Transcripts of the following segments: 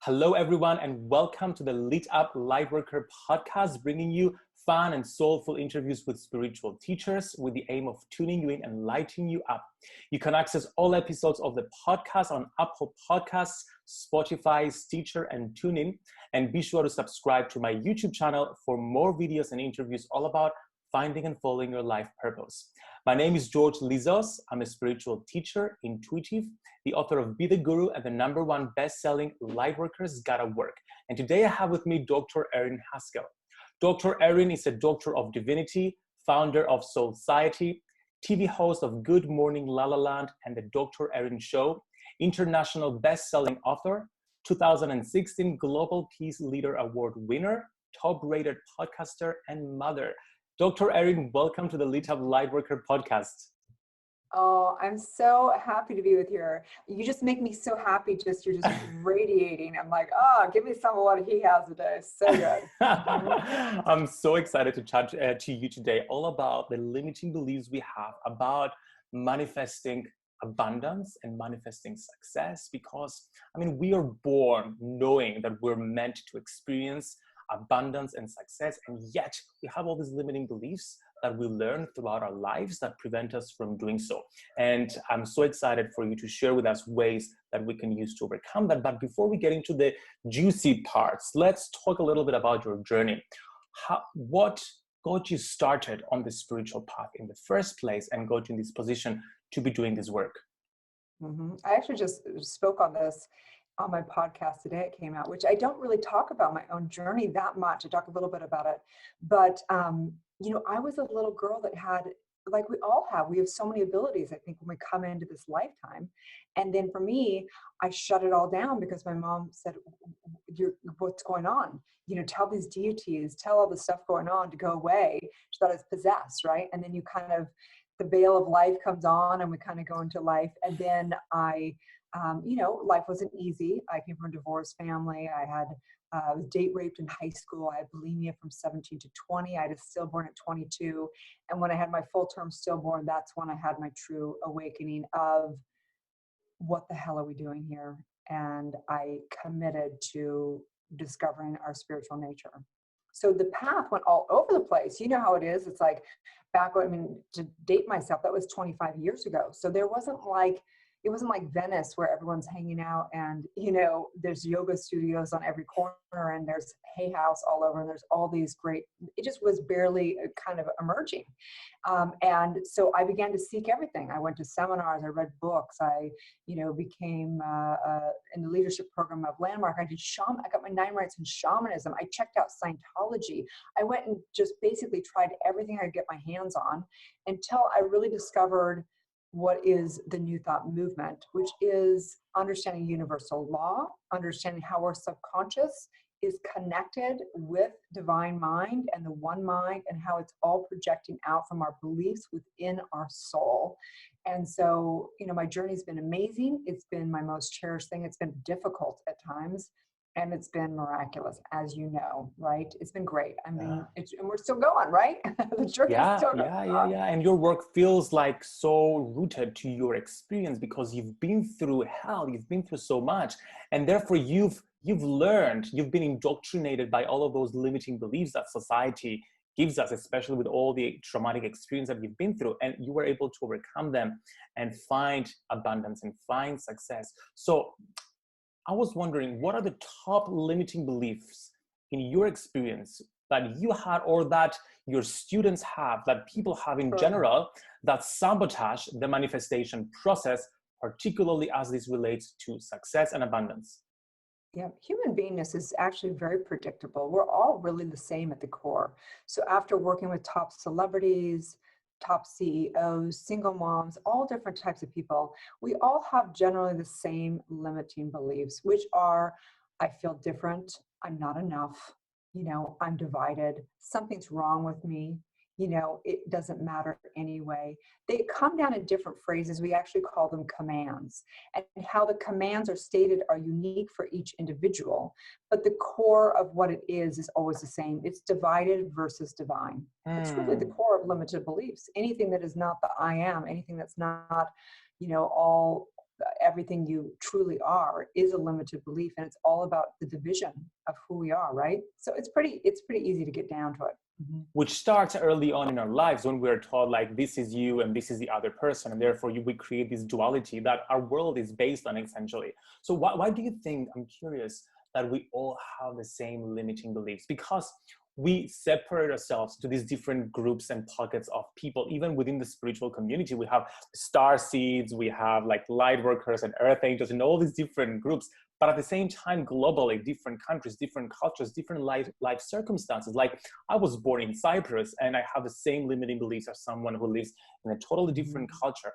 Hello, everyone, and welcome to the Lit Up Lightworker Podcast, bringing you fun and soulful interviews with spiritual teachers with the aim of tuning you in and lighting you up. You can access all episodes of the podcast on Apple Podcasts, Spotify, Stitcher, and TuneIn. And be sure to subscribe to my YouTube channel for more videos and interviews all about finding and following your life purpose. My name is George Lizos. I'm a spiritual teacher, intuitive, the author of Be the Guru and the #1 best-selling Lightworkers Gotta Work. And today I have with me Dr. Erin Haskell. Dr. Erin is a doctor of divinity, founder of Soulciété, TV host of Good Morning LaLa and the Dr. Erin Show, international best-selling author, 2016 Global Peace Leader Award winner, top-rated podcaster, and mother. Dr. Erin, welcome to the Lit Up Lightworker Podcast. Oh, I'm so happy to be with you. You just make me so happy. You're just radiating. I'm like, give me some of what he has today. So good. I'm so excited to chat to you today all about the limiting beliefs we have about manifesting abundance and manifesting success, because we are born knowing that we're meant to experience abundance and success, and yet we have all these limiting beliefs that we learn throughout our lives that prevent us from doing so. And I'm so excited for you to share with us ways that we can use to overcome that. But before we get into the juicy parts, let's talk a little bit about your journey. What got you started on the spiritual path in the first place and got you in this position to be doing this work? I actually just spoke on this on my podcast today. It came out, which I don't really talk about my own journey that much. I talk a little bit about it, but I was a little girl that had, like we all have, we have so many abilities, I think, when we come into this lifetime. And then for me, I shut it all down because my mom said, what's going on? Tell these deities, tell all the stuff going on to go away. She thought I was possessed, right? And then the veil of life comes on and we kind of go into life. And then life wasn't easy. I came from a divorced family. I was date raped in high school. I had bulimia from 17 to 20. I had a stillborn at 22. And when I had my full-term stillborn, that's when I had my true awakening of what the hell are we doing here? And I committed to discovering our spiritual nature. So the path went all over the place. You know how it is. It's like to date myself, that was 25 years ago. So it wasn't like Venice where everyone's hanging out and, there's yoga studios on every corner and there's Hay House all over and there's all these it just was barely kind of emerging. And so I began to seek everything. I went to seminars, I read books, I, became in the leadership program of Landmark. I got my 9 rights in shamanism. I checked out Scientology. I went and just basically tried everything I could get my hands on until I really discovered what is the New Thought movement, which is understanding universal law, understanding how our subconscious is connected with divine mind and the one mind, and how it's all projecting out from our beliefs within our soul. And so, my journey's been amazing. It's been my most cherished thing. It's been difficult at times. And it's been miraculous, as you know, right? It's been great. And we're still going, right? The journey is still going on. And your work feels like so rooted to your experience because you've been through hell, you've been through so much, and therefore you've learned, you've been indoctrinated by all of those limiting beliefs that society gives us, especially with all the traumatic experience that you've been through, and you were able to overcome them and find abundance and find success. So I was wondering, what are the top limiting beliefs in your experience that you had or that your students have, that people have in general, that sabotage the manifestation process, particularly as this relates to success and abundance? Yeah, human beingness is actually very predictable. We're all really the same at the core. So after working with top celebrities, top CEOs, single moms, all different types of people, we all have generally the same limiting beliefs, which are, I feel different, I'm not enough, I'm divided, something's wrong with me, it doesn't matter anyway. They come down in different phrases. We actually call them commands. And how the commands are stated are unique for each individual, but the core of what it is always the same. It's divided versus divine. It's really the core of limited beliefs. Anything that is not the I am, anything that's not, all everything you truly are is a limited belief, and it's all about the division of who we are, right? So it's pretty easy to get down to it. Mm-hmm. Which starts early on in our lives when we're told like, this is you and this is the other person. And therefore we create this duality that our world is based on essentially. So why do you think, I'm curious, that we all have the same limiting beliefs? Because we separate ourselves to these different groups and pockets of people. Even within the spiritual community, we have star seeds, we have like light workers and earth angels and all these different groups. But at the same time, globally, different countries, different cultures, different life circumstances. Like I was born in Cyprus and I have the same limiting beliefs as someone who lives in a totally different culture.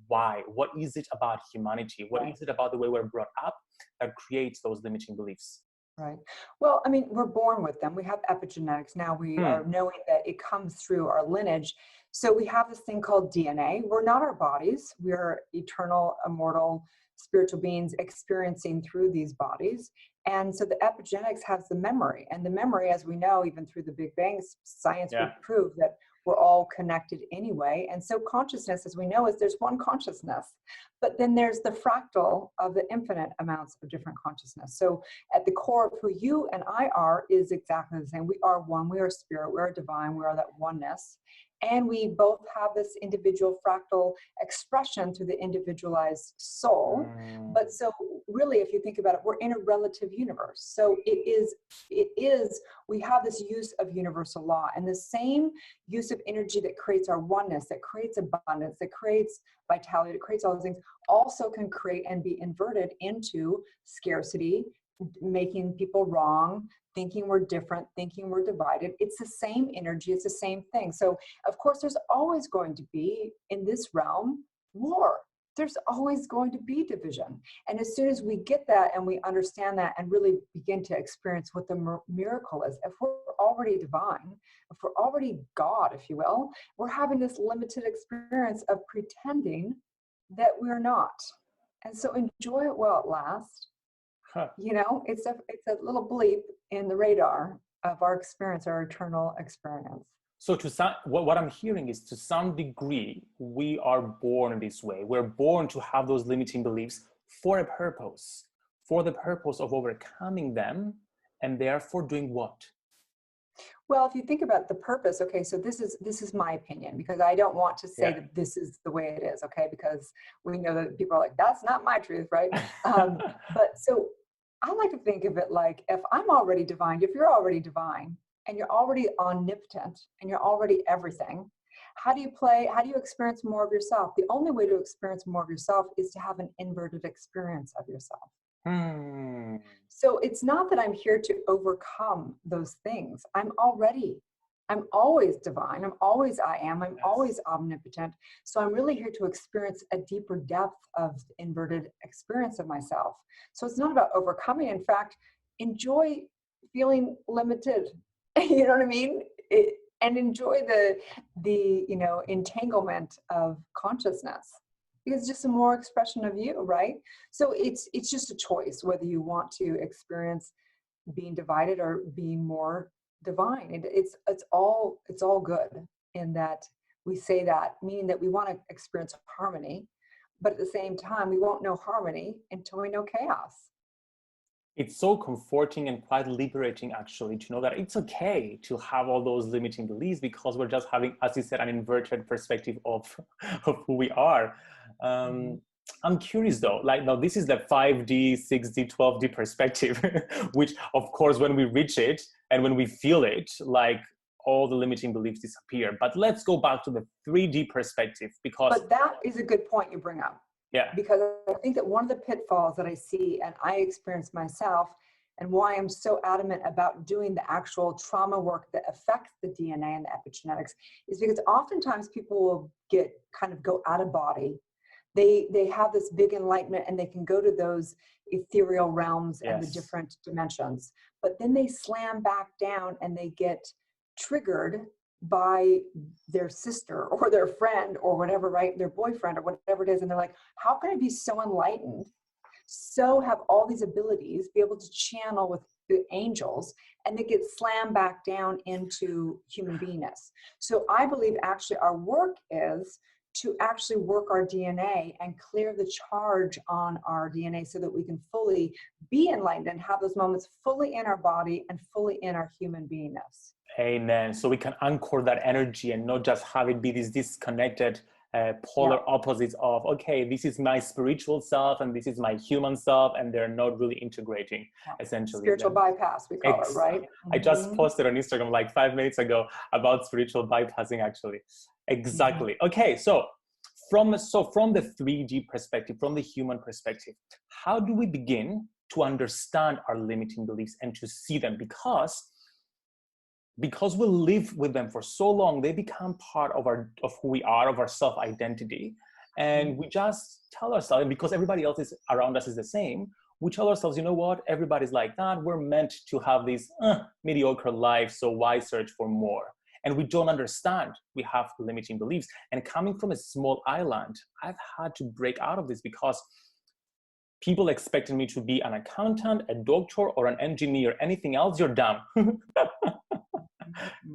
Why? What is it about humanity? What is it about the way we're brought up that creates those limiting beliefs? Right. Well, I mean, we're born with them. We have epigenetics. Now we are knowing that it comes through our lineage. So we have this thing called DNA. We're not our bodies. We're eternal, immortal, spiritual beings experiencing through these bodies. And so the epigenetics has the memory. And the memory, as we know, even through the Big Bang, science would prove that we're all connected anyway. And so consciousness, as we know, is there's one consciousness, but then there's the fractal of the infinite amounts of different consciousness. So at the core of who you and I are is exactly the same. We are one, we are spirit, we are divine, we are that oneness. And we both have this individual fractal expression through the individualized soul. But so really, if you think about it, we're in a relative universe. So we have this use of universal law, and the same use of energy that creates our oneness, that creates abundance, that creates vitality, that creates all those things, also can create and be inverted into scarcity, making people wrong, thinking we're different, thinking we're divided. It's the same energy, it's the same thing. So of course, there's always going to be, in this realm, war. There's always going to be division. And as soon as we get that and we understand that and really begin to experience what the miracle is, if we're already divine, if we're already God, if you will, we're having this limited experience of pretending that we're not. And so enjoy it while it lasts. You know, it's a little bleep in the radar of our experience, our eternal experience. So what I'm hearing is, to some degree, we are born this way. We're born to have those limiting beliefs for a purpose, for the purpose of overcoming them, and therefore doing what? Well, if you think about the purpose, okay, so this is my opinion, because I don't want to say that this is the way it is, okay, because we know that people are like, that's not my truth, right? But so I like to think of it like, if I'm already divine, if you're already divine, and you're already omnipotent, and you're already everything, how do you experience more of yourself? The only way to experience more of yourself is to have an inverted experience of yourself. So it's not that I'm here to overcome those things. I'm always divine. I'm always I'm always omnipotent. So I'm really here to experience a deeper depth of the experience of myself. So it's not about overcoming. In fact, enjoy feeling limited. You know what I mean? And enjoy the entanglement of consciousness. Because it's just a more expression of you, right? So it's just a choice whether you want to experience being divided or being more divine. It's all good in that we say that, meaning that we want to experience harmony, but at the same time, we won't know harmony until we know chaos. It's so comforting and quite liberating, actually, to know that it's okay to have all those limiting beliefs, because we're just having, as you said, an inverted perspective of who we are. I'm curious though, like now this is the 5D, 6D, 12D perspective, which of course, when we reach it and when we feel it, like all the limiting beliefs disappear. But let's go back to the 3D perspective, because— But that is a good point you bring up. Yeah. Because I think that one of the pitfalls that I see and I experience myself, and why I'm so adamant about doing the actual trauma work that affects the DNA and the epigenetics, is because oftentimes people will go out of body. They have this big enlightenment and they can go to those ethereal realms and the different dimensions, but then they slam back down and they get triggered by their sister or their friend or whatever, right? Their boyfriend or whatever it is. And they're like, how can I be so enlightened, so have all these abilities, be able to channel with the angels, and they get slammed back down into human beingness? So I believe actually our work is to actually work our DNA and clear the charge on our DNA so that we can fully be enlightened and have those moments fully in our body and fully in our human beingness. Amen. So we can anchor that energy and not just have it be these disconnected polar opposites of, okay, this is my spiritual self and this is my human self, and they're not really integrating, essentially. Spiritual bypass, we call it, right? I just posted on Instagram like 5 minutes ago about spiritual bypassing, actually. Exactly. Okay, so from the 3D perspective, from the human perspective, how do we begin to understand our limiting beliefs and to see them? Because we live with them for so long, they become part of who we are, of our self-identity. And we just tell ourselves, because everybody else is around us is the same, we tell ourselves, you know what, everybody's like that. We're meant to have these mediocre lives, so why search for more? And we don't understand we have limiting beliefs. And coming from a small island, I've had to break out of this because people expected me to be an accountant, a doctor, or an engineer. Anything else, you're dumb.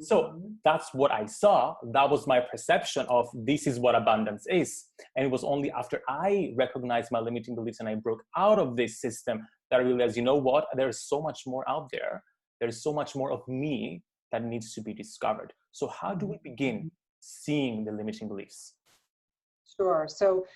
So that's what I saw. That was my perception of this is what abundance is. And it was only after I recognized my limiting beliefs and I broke out of this system that I realized, you know what, there's so much more out there. There's so much more of me that needs to be discovered. So how do we begin seeing the limiting beliefs? Sure. So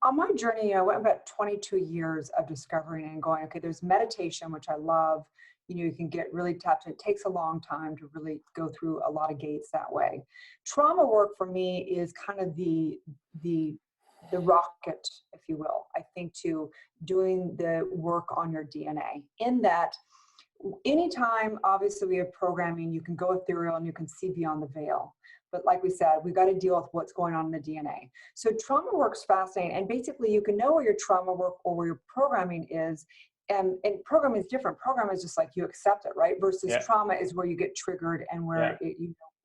on my journey, I went about 22 years of discovering and going, okay, there's meditation, which I love. You can get really tapped in. It takes a long time to really go through a lot of gates that way. Trauma work for me is kind of the rocket, if you will, I think, to doing the work on your DNA. In that, anytime, obviously, we have programming, you can go ethereal and you can see beyond the veil. But like we said, we've got to deal with what's going on in the DNA. So trauma work's fascinating. And basically, you can know where your trauma work or where your programming is. And programming is different. Programming is just like you accept it, right? Versus trauma is where you get triggered and where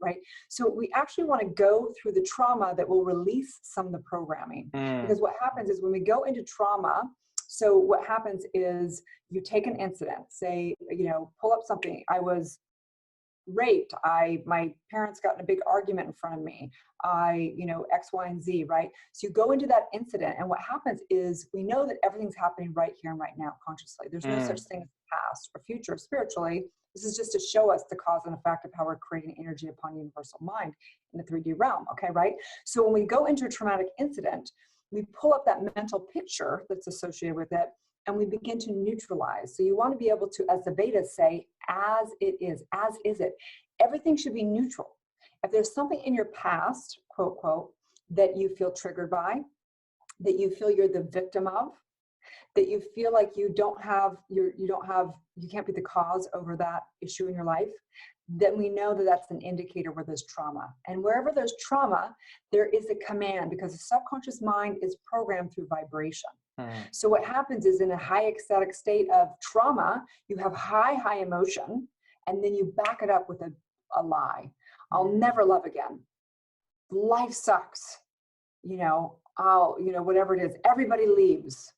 right? So we actually want to go through the trauma that will release some of the programming. Because what happens is when we go into trauma, so what happens is you take an incident, say, pull up something. I was raped. My parents got in a big argument in front of me. X, Y, and Z, right? So you go into that incident, and what happens is we know that everything's happening right here and right now consciously. There's no such thing as past or future spiritually. This is just to show us the cause and effect of how we're creating energy upon universal mind in the 3D realm, okay, right? So when we go into a traumatic incident, we pull up that mental picture that's associated with it, and we begin to neutralize. So you want to be able to, as the Vedas say, as it is, as is it. Everything should be neutral. If there's something in your past, quote, quote, that you feel triggered by, that you feel you're the victim of, that you feel like you can't be the cause over that issue in your life, then we know that that's an indicator where there's trauma. And wherever there's trauma, there is a command, because the subconscious mind is programmed through vibration. So what happens is in a high ecstatic state of trauma, you have high emotion, and then you back it up with a lie. I'll never love again. Life sucks. Whatever it is, everybody leaves.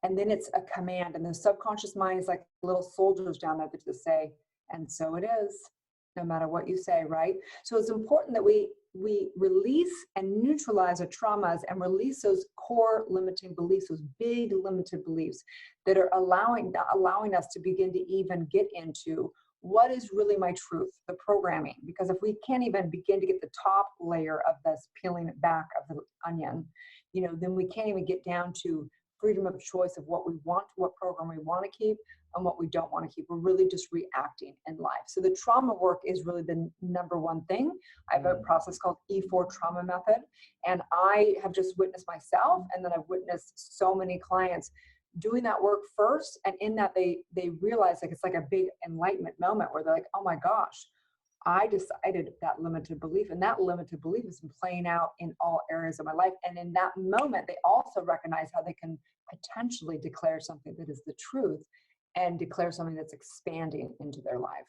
And then it's a command, and the subconscious mind is like little soldiers down there that just say, and so it is, no matter what you say, right? So it's important that we release and neutralize our traumas and release those core limiting beliefs, those big limited beliefs that are allowing us to begin to even get into what is really my truth, the programming. Because if we can't even begin to get the top layer of this peeling it back of the onion, then we can't even get down to freedom of choice of what we want, what program we want to keep, and what we don't want to keep. We're really just reacting in life. So the trauma work is really the number one thing. I have a process called E4 trauma method, and I have just witnessed myself, and then I've witnessed so many clients doing that work first, and in that they realize it's like a big enlightenment moment where they're like, oh my gosh, I decided that limited belief, and that limited belief has been playing out in all areas of my life. And in that moment, they also recognize how they can potentially declare something that is the truth and declare something that's expanding into their life.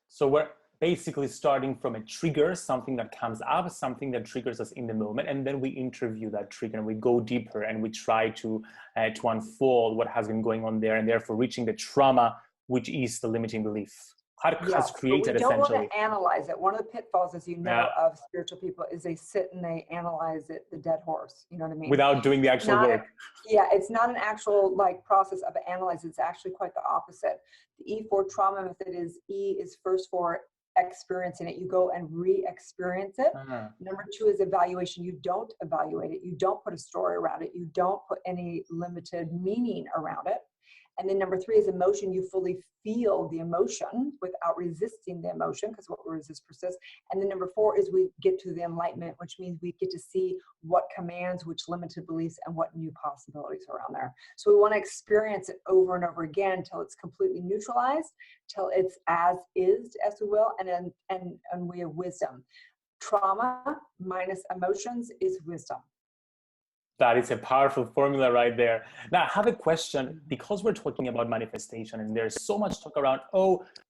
So we're basically starting from a trigger, something that comes up, something that triggers us in the moment, and then we interview that trigger and we go deeper and we try to unfold what has been going on there, and therefore reaching the trauma, which is the limiting belief. has created, we don't essentially. want to analyze it. One of the pitfalls, as you know, of spiritual people is they sit and they analyze it, the dead horse. You know what I mean? Without doing the actual work. It's not an actual process of analyze. It's actually quite the opposite. The E4 trauma method is E is first for experiencing it. You go and re-experience it. Number 2 is evaluation. You don't evaluate it. You don't put a story around it. You don't put any limited meaning around it. And then number 3 is emotion. You fully feel the emotion without resisting the emotion, because what we resist persists. And then number 4 is we get to the enlightenment, which means we get to see what commands, which limited beliefs, and what new possibilities are around there. So we want to experience it over and over again till it's completely neutralized, till it's as is, as we will, and we have wisdom. Trauma minus emotions is wisdom. That is a powerful formula right there. Now, I have a question, because we're talking about manifestation and there's so much talk around,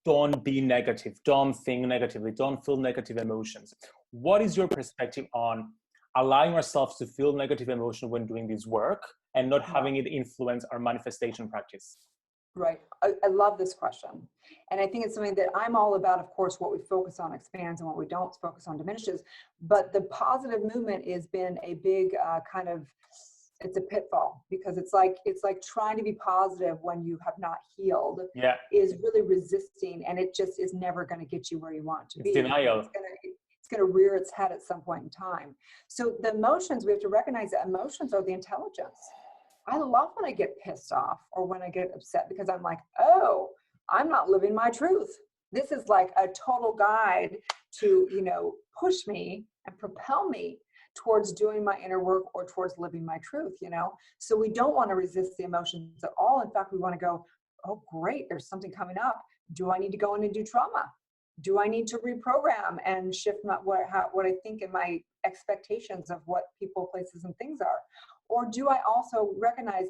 don't be negative, don't think negatively, don't feel negative emotions. What is your perspective on allowing ourselves to feel negative emotion when doing this work and not having it influence our manifestation practice? Right. I love this question. And I think it's something that I'm all about. Of course, what we focus on expands and what we don't focus on diminishes. But the positive movement has been a big it's a pitfall, because it's like trying to be positive when you have not healed is really resisting, and it just is never going to get you where you want to be. Denial. It's going to rear its head at some point in time. So the emotions, we have to recognize that emotions are the intelligence. I love when I get pissed off or when I get upset, because I'm like, I'm not living my truth. This is like a total guide to, push me and propel me towards doing my inner work or towards living my truth, So we don't want to resist the emotions at all. In fact, we want to go, oh, great, there's something coming up. Do I need to go in and do trauma? Do I need to reprogram and shift what I think and my expectations of what people, places, and things are? Or do I also recognize,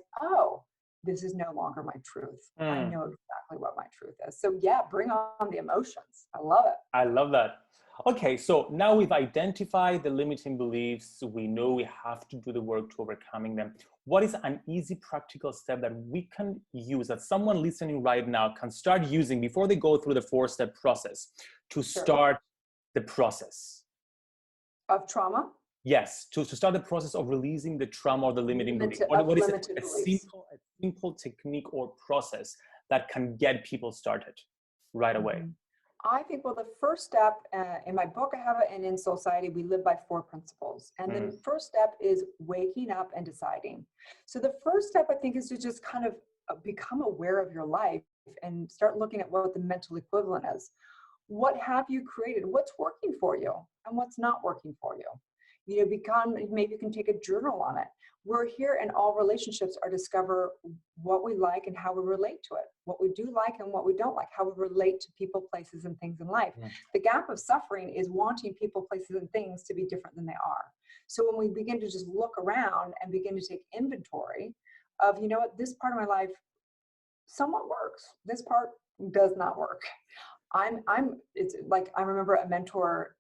this is no longer my truth. I know exactly what my truth is. So bring on the emotions. I love it. I love that. Okay, so now we've identified the limiting beliefs. We know we have to do the work to overcoming them. What is an easy practical step that we can use, that someone listening right now can start using before they go through the 4-step process to start the process? Of trauma? Yes, to start the process of releasing the trauma or the limiting belief. What is it? A simple technique or process that can get people started right away? I think, the first step, in my book I have it, and in Soulciété, we live by 4 principles. And the first step is waking up and deciding. So the first step, I think, is to just kind of become aware of your life and start looking at what the mental equivalent is. What have you created? What's working for you and what's not working for you? Maybe you can take a journal on it. We're here in all relationships are discover what we like and how we relate to it, what we do like and what we don't like, how we relate to people, places, and things in life. The gap of suffering is wanting people, places, and things to be different than they are. So when we begin to just look around and begin to take inventory of, this part of my life somewhat works. This part does not work. It's like, I remember a mentor,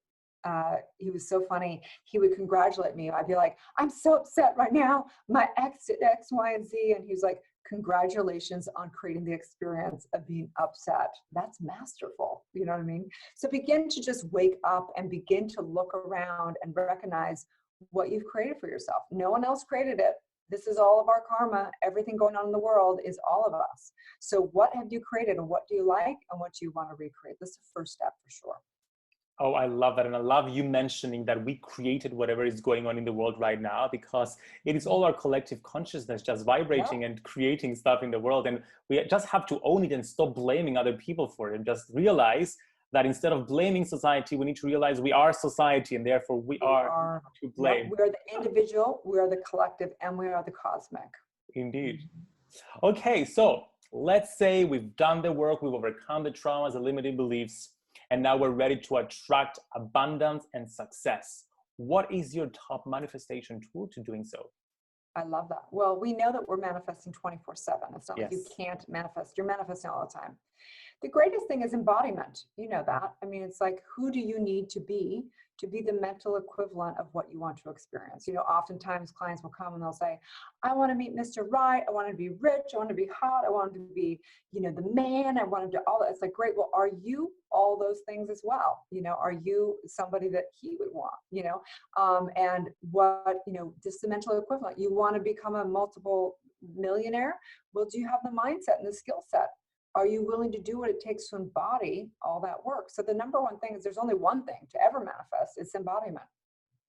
he was so funny. He would congratulate me. I'd be like, I'm so upset right now. My ex did X, Y, and Z. And he was like, congratulations on creating the experience of being upset. That's masterful. You know what I mean? So begin to just wake up and begin to look around and recognize what you've created for yourself. No one else created it. This is all of our karma. Everything going on in the world is all of us. So what have you created, and what do you like, and what do you want to recreate? This is the first step for sure. Oh, I love that. And I love you mentioning that we created whatever is going on in the world right now, because it is all our collective consciousness just vibrating and creating stuff in the world. And we just have to own it and stop blaming other people for it, and just realize that instead of blaming society, we need to realize we are society, and therefore we are to blame. We are the individual, we are the collective, and we are the cosmic. Indeed. Okay, so let's say we've done the work, we've overcome the traumas, the limiting beliefs, and now we're ready to attract abundance and success. What is your top manifestation tool to doing so? I love that. Well, we know that we're manifesting 24/7. It's not like you can't manifest. You're manifesting all the time. The greatest thing is embodiment. You know that. I mean, it's like, who do you need to be the mental equivalent of what you want to experience? You know, oftentimes clients will come and they'll say, I want to meet Mr. Right. I want to be rich. I want to be hot. I want to be, you know, the man. I want to do all that. It's like, great. Well, are you all those things as well? You know, are you somebody that he would want, you know? And what, you know, just the mental equivalent. You want to become a multiple millionaire? Well, do you have the mindset and the skill set? Are you willing to do what it takes to embody all that work? So the number one thing is, there's only one thing to ever manifest. It's embodiment.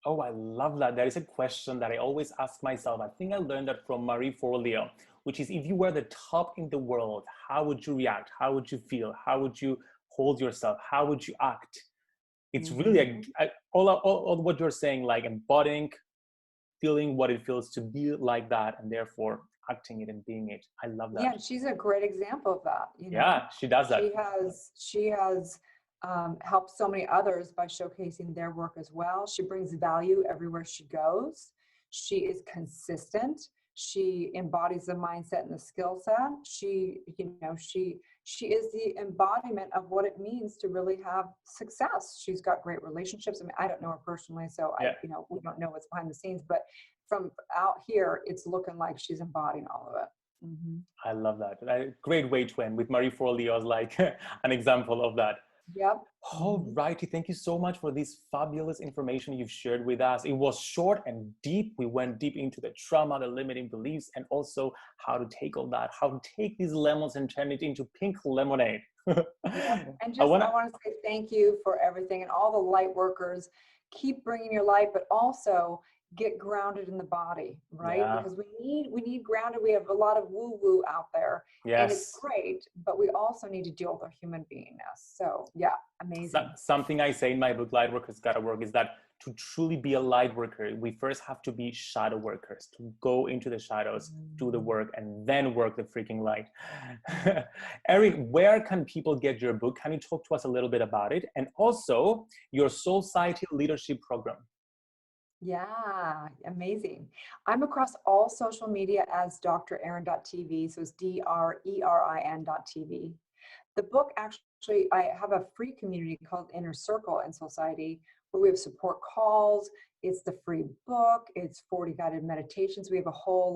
Oh, I love that. That is a question that I always ask myself. I think I learned that from Marie Forleo, which is, if you were the top in the world, how would you react? How would you feel? How would you hold yourself? How would you act? It's really all what you're saying, like embodying, feeling what it feels to be like that, and therefore acting it and being it. I love that. Yeah, she's a great example of that. You know? Yeah, she does that. She has helped so many others by showcasing their work as well. She brings value everywhere she goes. She is consistent. She embodies the mindset and the skill set. She is the embodiment of what it means to really have success. She's got great relationships. I mean, I don't know her personally, so we don't know what's behind the scenes, but from out here, it's looking like she's embodying all of it. Mm-hmm. I love that. A great way to end with Marie Forleo as like an example of that. Yep. All righty. Thank you so much for this fabulous information you've shared with us. It was short and deep. We went deep into the trauma, the limiting beliefs, and also how to take all that, how to take these lemons and turn it into pink lemonade. Yep. And just I want to say thank you for everything, and all the light workers. Keep bringing your light, but also get grounded in the body, right? Yeah. Because we need grounded. We have a lot of woo-woo out there. Yes. And it's great, but we also need to deal with our human beingness. So yeah, amazing. Something I say in my book, Lightworkers Gotta Work, is that to truly be a light worker, we first have to be shadow workers, to go into the shadows, do the work, and then work the freaking light. Erin, where can people get your book? Can you talk to us a little bit about it? And also your Soulciété leadership program. Yeah, amazing. I'm across all social media as drerin.tv. So it's DRERIN.tv. The book, actually, I have a free community called Inner Circle in Soulciété, where we have support calls. It's the free book. It's 40 guided meditations. We have a whole,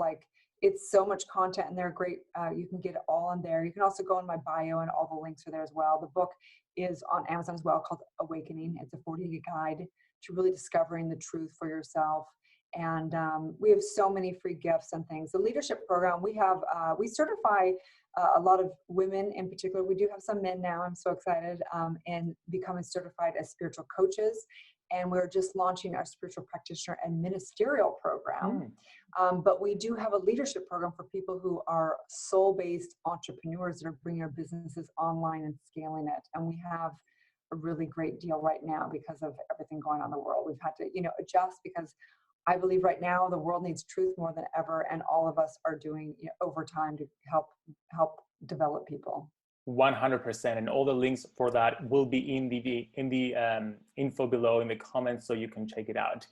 it's so much content, and they're great. You can get it all on there. You can also go in my bio, and all the links are there as well. The book is on Amazon as well, called Awakening. It's a 40-day guide to really discovering the truth for yourself. And we have so many free gifts and things. The leadership program, we certify a lot of women in particular. We do have some men now. I'm so excited, and becoming certified as spiritual coaches. And we're just launching our spiritual practitioner and ministerial program. But we do have a leadership program for people who are soul-based entrepreneurs that are bringing their businesses online and scaling it. And we have a really great deal right now because of everything going on in the world. We've had to, adjust, because I believe right now the world needs truth more than ever, and all of us are doing overtime to help develop people. 100%, and all the links for that will be in the info below in the comments, so you can check it out.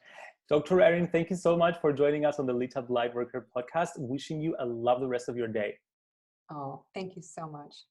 Dr. Erin, thank you so much for joining us on the Lit Up Lightworker podcast. Wishing you a lovely rest of your day. Oh, thank you so much.